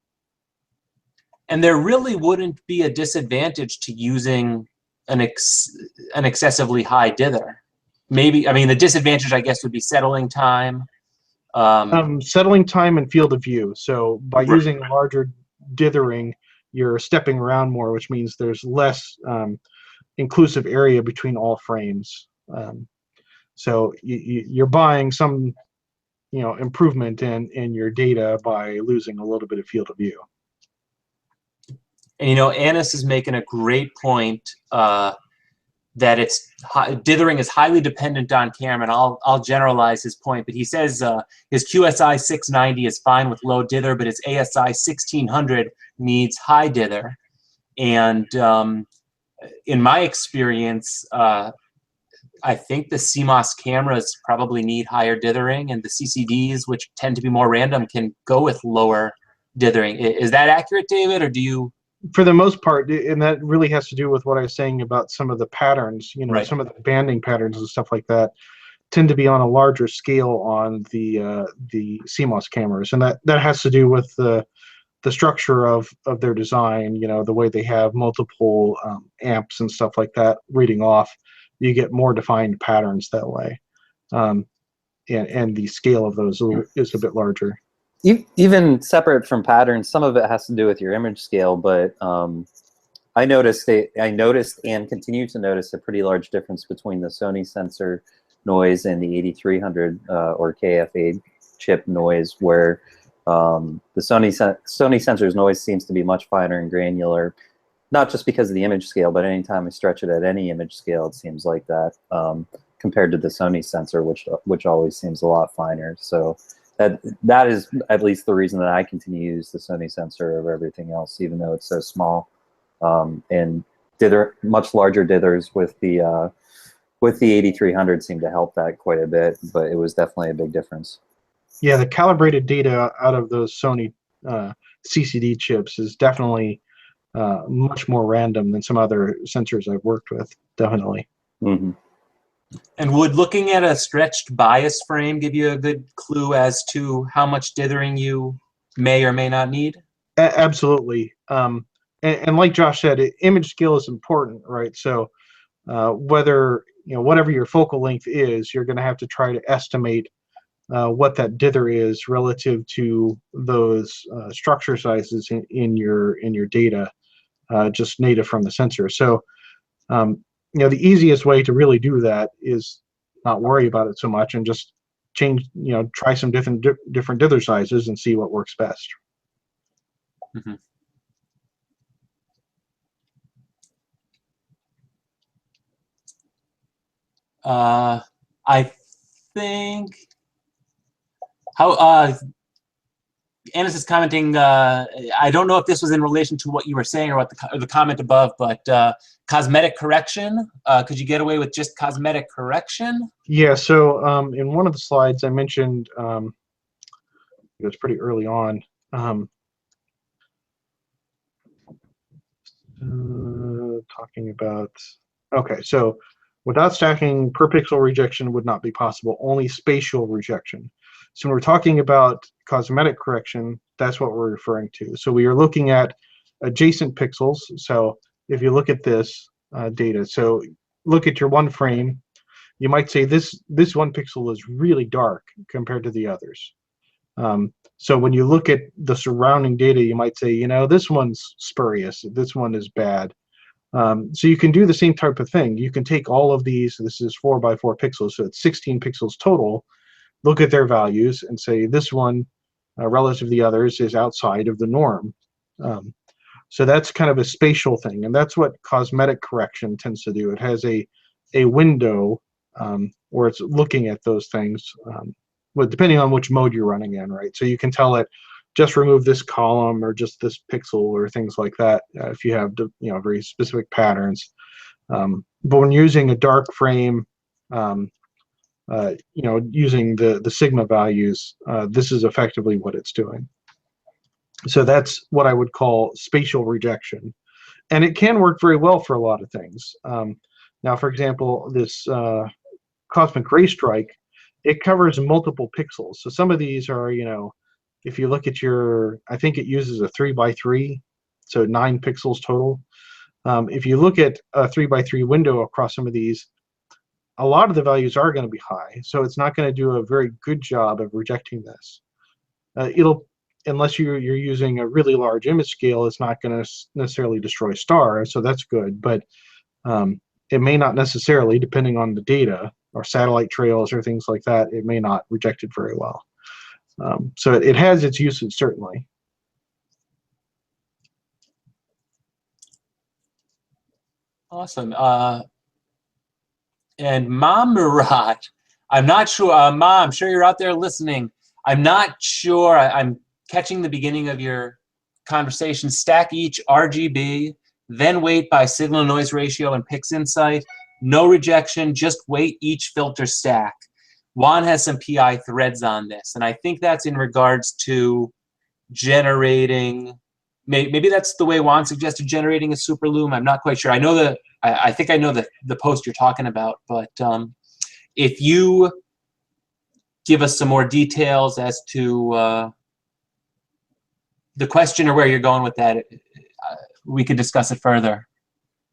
And there really wouldn't be a disadvantage to using an excessively high dither. Maybe, I mean, the disadvantage, I guess, would be settling time. Settling time and field of view. So by Right. using larger dithering, you're stepping around more, which means there's less inclusive area between all frames. So you're buying some, improvement in your data by losing a little bit of field of view. And Annis is making a great point that dithering is highly dependent on camera, and I'll generalize his point, but he says his QSI 690 is fine with low dither, but his ASI 1600 needs high dither. And in my experience, I think the CMOS cameras probably need higher dithering, and the CCDs, which tend to be more random, can go with lower dithering. Is that accurate, David, or do you? For the most part, and that really has to do with what I was saying about some of the patterns, Right. Some of the banding patterns and stuff like that tend to be on a larger scale on the CMOS cameras, and that has to do with the structure of their design. The way they have multiple amps and stuff like that reading off, you get more defined patterns that way, and the scale of those is a bit larger. Even separate from patterns, some of it has to do with your image scale, but I noticed and continue to notice a pretty large difference between the Sony sensor noise and the 8300 or KF8 chip noise, where the Sony sensor's noise seems to be much finer and granular, not just because of the image scale, but anytime I stretch it at any image scale, it seems like that, compared to the Sony sensor, which always seems a lot finer. So that is at least the reason that I continue to use the Sony sensor over everything else, even though it's so small. And much larger dithers with the 8300 seemed to help that quite a bit, but it was definitely a big difference. Yeah, the calibrated data out of those Sony CCD chips is definitely much more random than some other sensors I've worked with, definitely. Mm-hmm. And would looking at a stretched bias frame give you a good clue as to how much dithering you may or may not need? Absolutely. And like Josh said, image scale is important, right? So whatever your focal length is, you're going to have to try to estimate what that dither is relative to those structure sizes in your data, just native from the sensor. So the easiest way to really do that is not worry about it so much and just try some different dither sizes and see what works best. Mm-hmm. I think Annis is commenting, I don't know if this was in relation to what you were saying or what the comment above, but cosmetic correction, could you get away with just cosmetic correction? Yeah, so in one of the slides I mentioned, it was pretty early on, talking about, okay, so without stacking, per pixel rejection would not be possible, only spatial rejection. So when we're talking about cosmetic correction, that's what we're referring to. So we are looking at adjacent pixels. So if you look at this data, so look at your one frame, you might say this one pixel is really dark compared to the others. So when you look at the surrounding data, you might say, you know, this one's spurious, this one is bad. So you can do the same type of thing. You can take all of these, this is 4 by 4 pixels, so it's 16 pixels total, look at their values and say this one relative to the others is outside of the norm. So that's kind of a spatial thing, and that's what cosmetic correction tends to do. It has a window where it's looking at those things, depending on which mode you're running in, right? So you can tell it, just remove this column or just this pixel or things like that if you have very specific patterns. But when using a dark frame, using the sigma values, this is effectively what it's doing. So that's what I would call spatial rejection. And it can work very well for a lot of things. Now, for example, this cosmic ray strike, it covers multiple pixels. So some of these are, if you look at I think it uses a 3 by 3, so 9 pixels total. If you look at a 3 by 3 window across some of these, a lot of the values are going to be high, so it's not going to do a very good job of rejecting this. Unless you're using a really large image scale, it's not going to necessarily destroy stars, so that's good, but it may not necessarily, depending on the data, or satellite trails or things like that, it may not reject it very well. So it has its uses, certainly. Awesome. And Mom Murat, I'm not sure, Mom, I'm sure you're out there listening. I'm not sure, I'm catching the beginning of your conversation. Stack each RGB, then weight by signal noise ratio and pix insight. No rejection, just weight each filter stack. Juan has some PI threads on this, and I think that's in regards to generating, maybe that's the way Juan suggested generating a super loom. I'm not quite sure. I think I know the post you're talking about, but if you give us some more details as to the question or where you're going with that, we could discuss it further.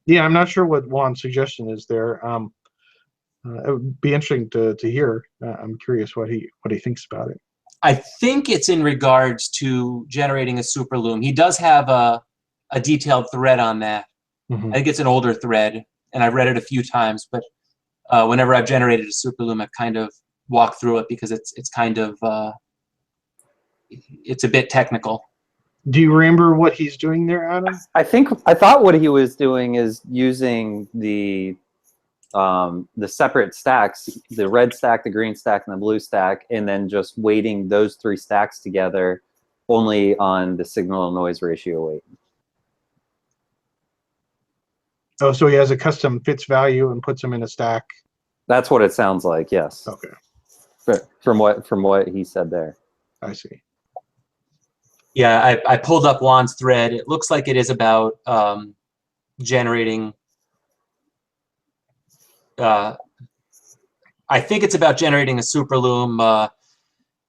Yeah, I'm not sure what Juan's suggestion is there. It would be interesting to hear. I'm curious what he thinks about it. I think it's in regards to generating a super loom. He does have a detailed thread on that. Mm-hmm. I think it's an older thread, and I've read it a few times, but whenever I've generated a super loom, I've kind of walked through it because it's kind of, it's a bit technical. Do you remember what he's doing there, Adam? I thought what he was doing is using the separate stacks, the red stack, the green stack, and the blue stack, and then just weighting those 3 stacks together only on the signal noise ratio weight. Oh, so he has a custom fits value and puts them in a stack. That's what it sounds like, yes. Okay. From what he said there. I see. Yeah, I pulled up Juan's thread. It looks like it is about generating. I think it's about generating a super loom.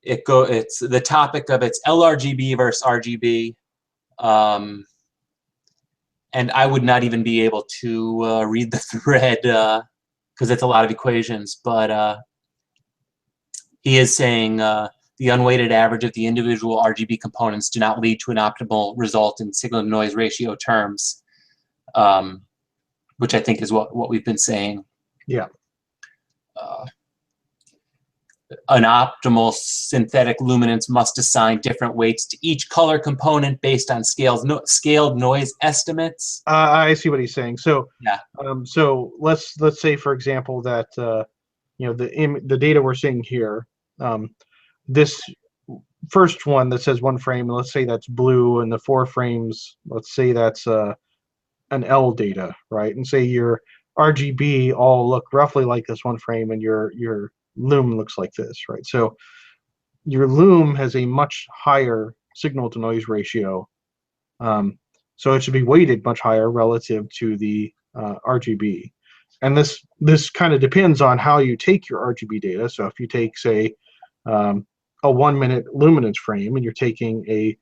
It's the topic of it's LRGB versus RGB, and I would not even be able to read the thread because it's a lot of equations. But he is saying the unweighted average of the individual RGB components do not lead to an optimal result in signal to noise ratio terms, which I think is what we've been saying. Yeah. An optimal synthetic luminance must assign different weights to each color component based on scaled noise estimates. I see what he's saying. So yeah. So let's say, for example, that the data we're seeing here, this first one that says one frame, let's say that's blue, and the 4 frames, let's say that's an L data, right? And say your RGB all look roughly like this one frame, and your loom looks like this, right? So your loom has a much higher signal to noise ratio, so it should be weighted much higher relative to the RGB. And this kind of depends on how you take your RGB data. So if you take, say, a 1-minute luminance frame, and you're taking a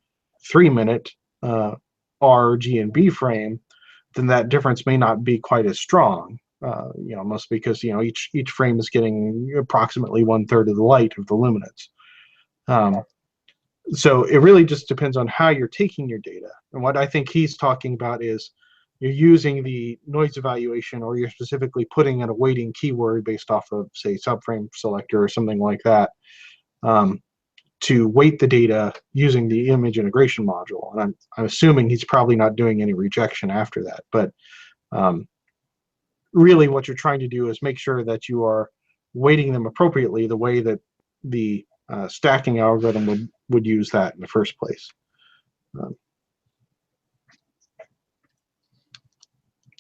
3-minute R, G, and B frame, then that difference may not be quite as strong. Mostly because each frame is getting approximately 1/3 of the light of the luminance. So it really just depends on how you're taking your data. And what I think he's talking about is you're using the noise evaluation, or you're specifically putting in a weighting keyword based off of, say, subframe selector or something like that, to weight the data using the image integration module. And I'm assuming he's probably not doing any rejection after that. But really what you're trying to do is make sure that you are weighting them appropriately, the way that the stacking algorithm would use that in the first place.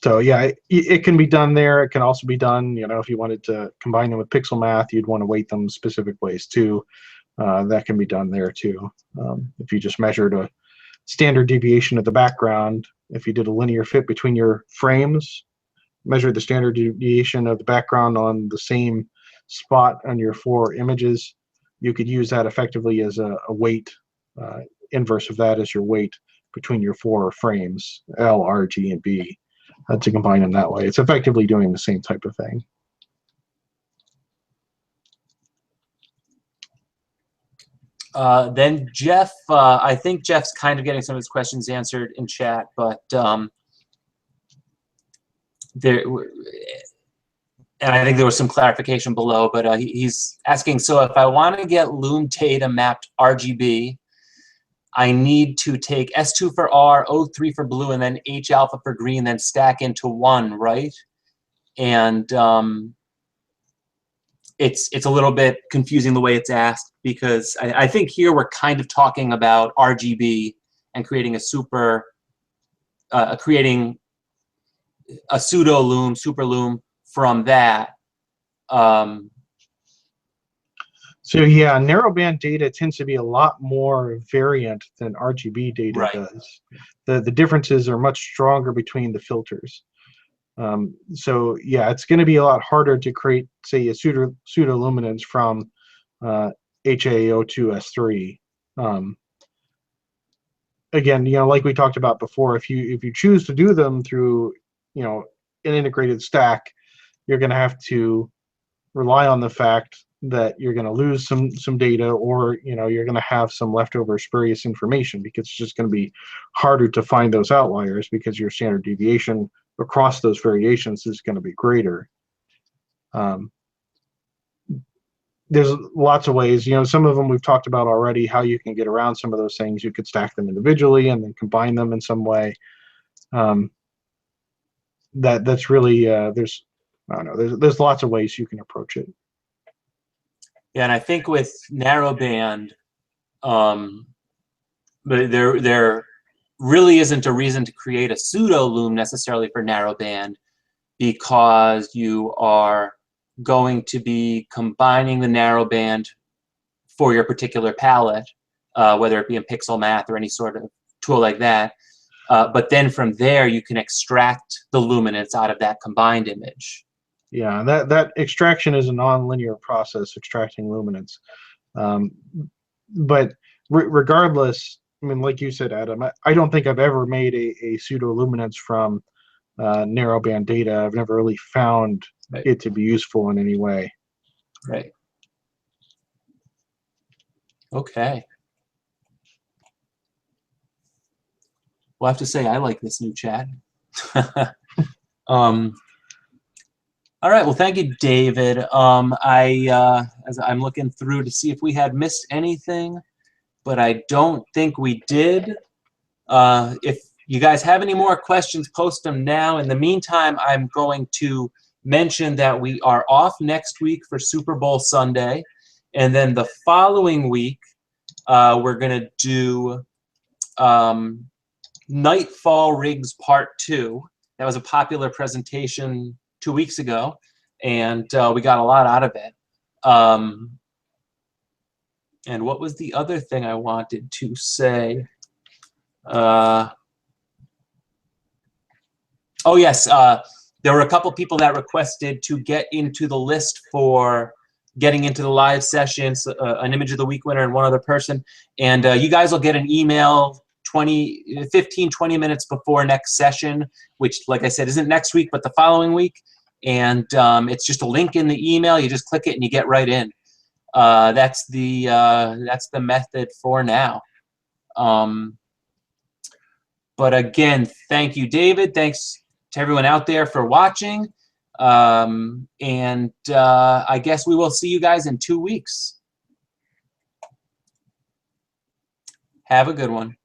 So yeah, it can be done there. It can also be done, if you wanted to combine them with pixel math, you'd want to weight them specific ways too. That can be done there too. If you just measured a standard deviation of the background, if you did a linear fit between your frames, measured the standard deviation of the background on the same spot on your 4 images, you could use that effectively as a weight, inverse of that as your weight between your 4 frames, L, R, G, and B, to combine them that way. It's effectively doing the same type of thing. Then Jeff, I think Jeff's kind of getting some of his questions answered in chat, but and I think there was some clarification below, but he's asking, so if I want to get loom data mapped RGB, I need to take S2 for R, O3 for blue, and then H alpha for green, then stack into 1, right? And it's a little bit confusing the way it's asked, because I think here we're kind of talking about RGB and creating a pseudo loom, super loom from that. So yeah, narrowband data tends to be a lot more variant than RGB data does. The differences are much stronger between the filters. So yeah, it's going to be a lot harder to create, say, a pseudoluminance from HAO2S3. Again, like we talked about before, if you choose to do them through an integrated stack, you're going to have to rely on the fact that you're going to lose some data, or you're going to have some leftover spurious information, because it's just going to be harder to find those outliers, because your standard deviation across those variations is going to be greater. There's lots of ways. Some of them we've talked about already, how you can get around some of those things. You could stack them individually and then combine them in some way. That's really there's lots of ways you can approach it. Yeah, and I think with narrowband, but there really isn't a reason to create a pseudo loom necessarily for narrowband, because you are going to be combining the narrowband for your particular palette, whether it be in pixel math or any sort of tool like that. But then from there, you can extract the luminance out of that combined image. Yeah, that extraction is a non-linear process, extracting luminance. But regardless, I mean, like you said, Adam, I don't think I've ever made a pseudo-luminance from narrowband data. I've never really found it to be useful in any way. Right. Okay. Well, I have to say, I like this new chat. All right. Well, thank you, David. As I'm looking through to see if we had missed anything, but I don't think we did. If you guys have any more questions, post them now. In the meantime, I'm going to mention that we are off next week for Super Bowl Sunday, and then the following week, we're going to do Nightfall Rigs Part 2. That was a popular presentation 2 weeks ago, and we got a lot out of it. And what was the other thing I wanted to say? Oh, yes. There were a couple people that requested to get into the list for getting into the live sessions, an Image of the Week winner and one other person. And you guys will get an email 15, 20 minutes before next session, which, like I said, isn't next week, but the following week. And it's just a link in the email. You just click it and you get right in. That's the method for now. But again, thank you, David. Thanks to everyone out there for watching. And I guess we will see you guys in 2 weeks. Have a good one.